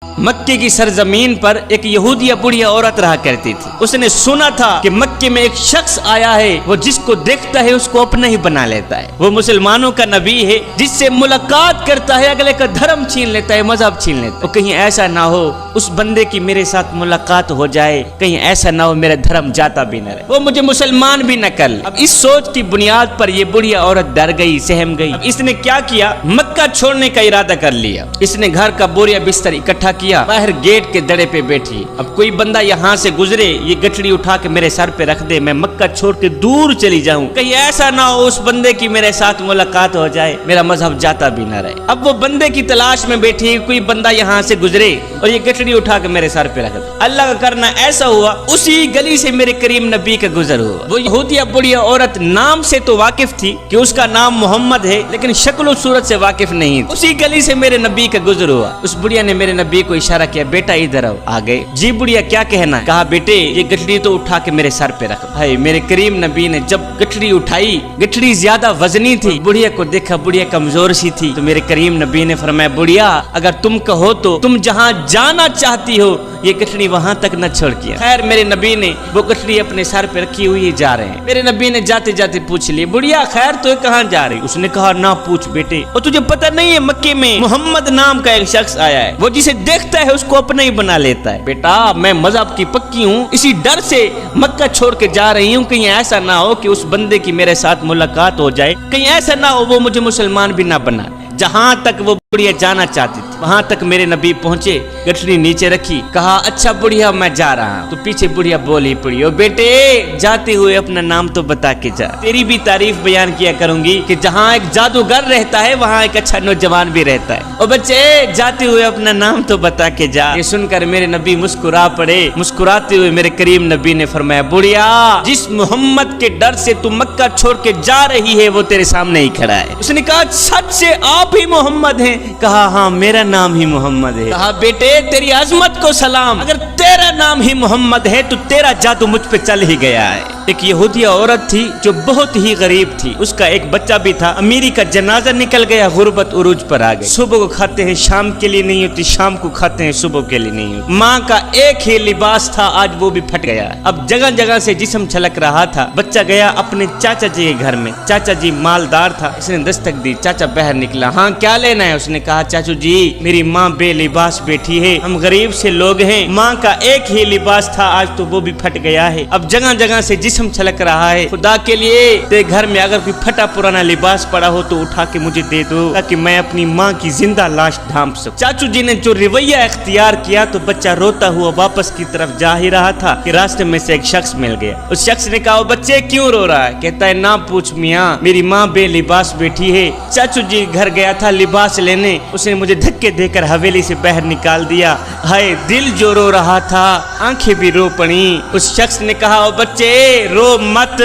मक्के की सरजमीन पर एक यहूदिया बुढ़िया औरत रहा करती थी। उसने सुना था कि मक्के में एक शख्स आया है, वो जिसको देखता है उसको अपना ही बना लेता है। वो मुसलमानों का नबी है, जिससे मुलाकात करता है अगले का धर्म छीन लेता है, मजहब छीन लेता है। तो कहीं ऐसा ना हो उस बंदे की मेरे साथ मुलाकात हो जाए, कहीं ऐसा ना हो मेरा धर्म जाता भी न रहे, वो मुझे मुसलमान भी न कर ले। अब इस सोच की बुनियाद पर ये बुढ़िया औरत डर गई, सहम गई। अब इसने क्या किया, मक्का छोड़ने का इरादा कर लिया। इसने घर का बोरिया बिस्तर इकट्ठा किया, बाहर गेट के दड़े पे बैठी। अब कोई बंदा यहाँ से गुजरे, ये गठड़ी उठा के मेरे सर पे रख दे, मैं मक्का छोड़ के दूर चली जाऊं, कहीं ऐसा ना हो उस बंदे की मेरे साथ मुलाकात हो जाए, मेरा मजहब जाता भी ना रहे। अब वो बंदे की तलाश में बैठी, कोई बंदा यहाँ से गुजरे और ये गठड़ी उठा के मेरे सर पे रख दे। अल्लाह का करना ऐसा हुआ, उसी गली से मेरे करीम नबी का गुजर हुआ। वो यहूदिया बुढ़िया औरत नाम से तो वाकिफ थी कि उसका नाम मोहम्मद है, लेकिन शक्ल सूरत से वाकिफ नहीं। उसी गली से मेरे नबी का गुजर हुआ। उस बुढ़िया ने मेरे नबी को इशारा किया, बेटा इधर आओ। आ गए। जी बुढ़िया क्या कहना? कहा बेटे ये गठड़ी तो उठा के मेरे सर पे रख। भाई मेरे करीम नबी ने जब गठड़ी उठाई, गठड़ी ज्यादा वजनी थी, बुढ़िया को देखा, बुढ़िया कमजोर सी थी। तो मेरे करीम नबी ने फरमाया, बुढ़िया अगर तुम कहो तो तुम जहाँ जाना चाहती हो ये गठड़ी वहां तक न छोड़ किया। खैर मेरे नबी ने वो गठड़ी अपने सर पे रखी हुई है, जा रहे हैं। मेरे नबी ने जाते जाते पूछ लिया, बुढ़िया खैर तो कहाँ जा रही? उसने कहा ना पूछ बेटे, और तुझे पता नहीं है मक्के में मोहम्मद नाम का एक शख्स आया है, वो जिसे देखता है उसको अपना ही बना लेता है। बेटा मैं मजहब की पक्की हूँ, इसी डर से मक्का छोड़ के जा रही हूँ, कहीं ऐसा ना हो कि उस बंदे की मेरे साथ मुलाकात हो जाए, कहीं ऐसा ना हो वो मुझे मुसलमान भी ना बना। जहां तक वो बुढ़िया जाना चाहती थी वहां तक मेरे नबी पहुंचे, गठड़ी नीचे रखी, कहा अच्छा बुढ़िया मैं जा रहा हूं। तो पीछे बुढ़िया बोली पड़ी, ओ बेटे जाते हुए अपना नाम तो बता के जा, तेरी भी तारीफ बयान किया करूंगी कि जहां एक जादूगर रहता है वहां एक अच्छा नौजवान भी रहता है। ओ बच्चे जाते हुए अपना नाम तो बता के जा। ये सुनकर मेरे नबी मुस्कुरा पड़े। मुस्कुराते हुए मेरे करीम नबी ने फरमाया, बुढ़िया जिस मोहम्मद के डर से तू मक्का छोड़ के जा रही है वो तेरे सामने ही खड़ा है। उसने कहा सच से आप ही मोहम्मद हैं? कहा हाँ मेरा नाम ही मोहम्मद है। कहा बेटे तेरी अजमत को सलाम, अगर तेरा नाम ही मोहम्मद है तो तेरा जादू मुझ पे चल ही गया है। एक यहूदिया औरत थी जो बहुत ही गरीब थी, उसका एक बच्चा भी था। अमीरी का जनाजा निकल गया, गुर्बत उरूज पर आ गई। सुबह को खाते हैं शाम के लिए नहीं होती, शाम को खाते हैं सुबह के लिए नहीं होती। माँ का एक ही लिबास था, आज वो भी फट गया। अब जगह जगह से जिस्म छलक रहा था। बच्चा गया अपने चाचा जी के घर में, चाचा जी मालदार था, उसने दस्तक दी, चाचा बाहर निकला। हाँ क्या लेना है? उसने कहा चाचू जी मेरी माँ बेलिबास बैठी है, हम गरीब से लोग हैं, माँ का एक ही लिबास था आज तो वो भी फट गया है। अब जगह जगह से जिस्म छलक रहा है, खुदा के लिए तेरे घर में अगर कोई फटा पुराना लिबास पड़ा हो तो उठा के मुझे दे दो ताकि मैं अपनी माँ की जिंदा लाश ढांप सकूं। चाचू जी ने जो रवैया इख्तियार किया तो बच्चा रोता हुआ वापस की तरफ जा ही रहा था कि रास्ते में से एक शख्स मिल गया। उस शख्स ने कहा बच्चे क्यों रो रहा है? कहता है ना पूछ मियाँ, मेरी माँ बेलिबास बैठी है। चाचू जी घर गया था लिबास लेने, उसने मुझे धक्के देकर हवेली से बाहर निकाल दिया। हाय दिल जो रो रहा था आंखें भी रो पड़ी। उस शख्स ने कहा ओ बच्चे रो मत,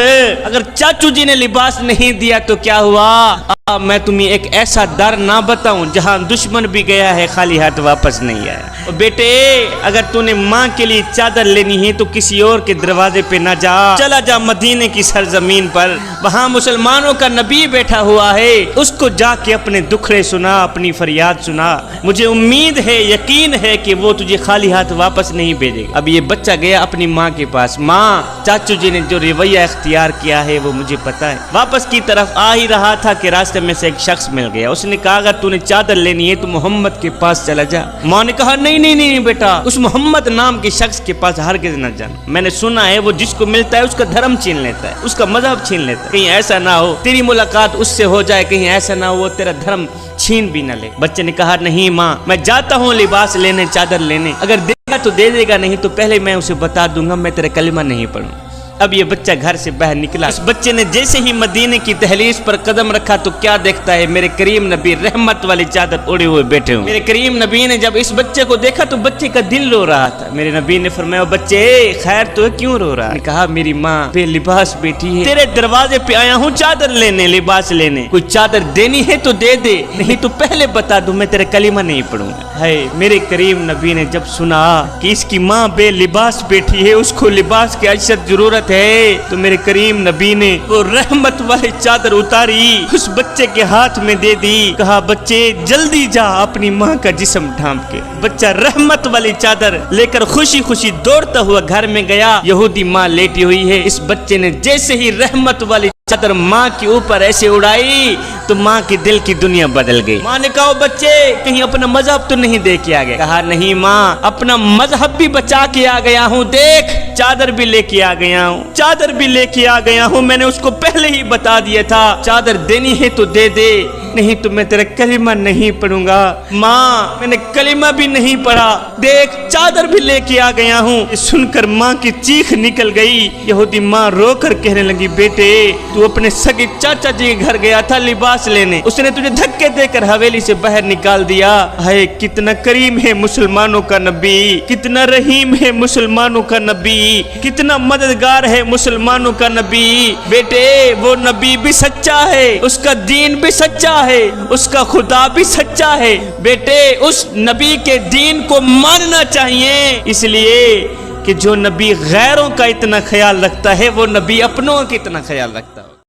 अगर चाचू जी ने लिबास नहीं दिया तो क्या हुआ? मैं तुम्हें एक ऐसा दर ना बताऊं जहां दुश्मन भी गया है खाली हाथ वापस नहीं आया। और बेटे अगर तूने माँ के लिए चादर लेनी है तो किसी और के दरवाजे पे ना जा, चला जा मदीने की सरजमीन पर, वहां मुसलमानों का नबी बैठा हुआ है, उसको जाके अपने दुखड़े सुना, अपनी फरियाद सुना। मुझे उम्मीद है, यकीन है कि वो तुझे खाली हाथ वापस नहीं भेजेगा। अब ये बच्चा गया अपनी माँ के पास, माँ चाचू जी ने जो रवैया इख्तियार किया है वो मुझे पता है। वापस की तरफ आ ही रहा था कि रास्ते में से एक शख्स मिल गया। उसने कहा अगर तूने चादर लेनी है तो मोहम्मद के पास चला जा। माँ ने कहा नहीं नहीं नहीं बेटा, उस मोहम्मद नाम के शख्स के पास हरगिज़ न जाना। मैंने सुना है वो जिसको मिलता है उसका धर्म छीन लेता है, उसका मजहब छीन लेता है। कहीं ऐसा ना हो तेरी मुलाकात उससे हो जाए, कहीं ऐसा ना हो वो तेरा धर्म छीन भी न ले। बच्चे ने कहा नहीं माँ मैं जाता हूँ लिबास लेने, चादर लेने, अगर देगा तो दे देगा, नहीं तो पहले मैं उसे बता दूंगा मैं तेरा कलिमा नहीं पढ़ूं। अब ये बच्चा घर से बाहर निकला। इस बच्चे ने जैसे ही मदीने की दहलीज पर कदम रखा तो क्या देखता है, मेरे करीम नबी रहमत वाली चादर ओढ़े हुए बैठे हुए। मेरे करीम नबी ने जब इस बच्चे को देखा तो बच्चे का दिल रो रहा था। मेरे नबी ने फरमाया बच्चे खैर तो क्यों रो रहा है? कहा मेरी माँ बेलिबास बैठी है, तेरे दरवाजे पे आया हूँ चादर लेने, लिबास लेने, कोई चादर देनी है तो दे दे, नहीं तो पहले बता दूं मैं तेरे कलीमा नहीं पढ़ूंगा। है मेरे करीम नबी ने जब सुना कि इसकी माँ बेलिबास बैठी है, उसको लिबास की अशद जरूरत محبت ہے تو میرے کریم نبی نے وہ رحمت والی چادر اتاری، اس بچے کے ہاتھ میں دے دی، کہا بچے جلدی جا اپنی ماں کا جسم ڈھانپ کے۔ بچہ رحمت والی چادر لے کر خوشی خوشی دوڑتا ہوا گھر میں گیا، یہودی ماں لیٹی ہوئی ہے۔ اس بچے نے جیسے ہی رحمت والی چادر ماں کے اوپر ایسے اڑائی تو ماں کی دل کی دنیا بدل گئی۔ ماں نے کہا بچے کہیں اپنا مذہب تو نہیں دے کے آ گیا؟ کہا نہیں ماں، اپنا مذہب بھی بچا کے آ گیا ہوں، دیکھ چادر بھی لے کے آ گیا ہوں، چادر بھی لے کے آ گیا ہوں، میں نے اس کو پہلے ہی بتا دیا تھا چادر دینی ہے تو دے دے، نہیں تو میں تیرا کلمہ نہیں پڑھوں گا۔ ماں میں نے کلمہ بھی نہیں پڑھا، دیکھ چادر بھی لے کے آ گیا ہوں۔ یہ سن کر ماں کی چیخ نکل گئی۔ یہودی ماں رو کر کہنے لگی بیٹے تو اپنے سگے چاچا جی کے گھر گیا تھا لباس لینے، اس نے تجھے دھکے دے کر حویلی سے باہر نکال دیا۔ ہائے کتنا کریم ہے مسلمانوں کا نبی، کتنا رحیم ہے مسلمانوں کا نبی، کتنا مددگار ہے مسلمانوں کا نبی۔ بیٹے وہ نبی بھی سچا ہے، اس کا دین بھی سچا ہے، اس کا خدا بھی سچا ہے۔ بیٹے اس نبی کے دین کو ماننا چاہیے، اس لیے کہ جو نبی غیروں کا اتنا خیال رکھتا ہے وہ نبی اپنوں کا اتنا خیال رکھتا ہے۔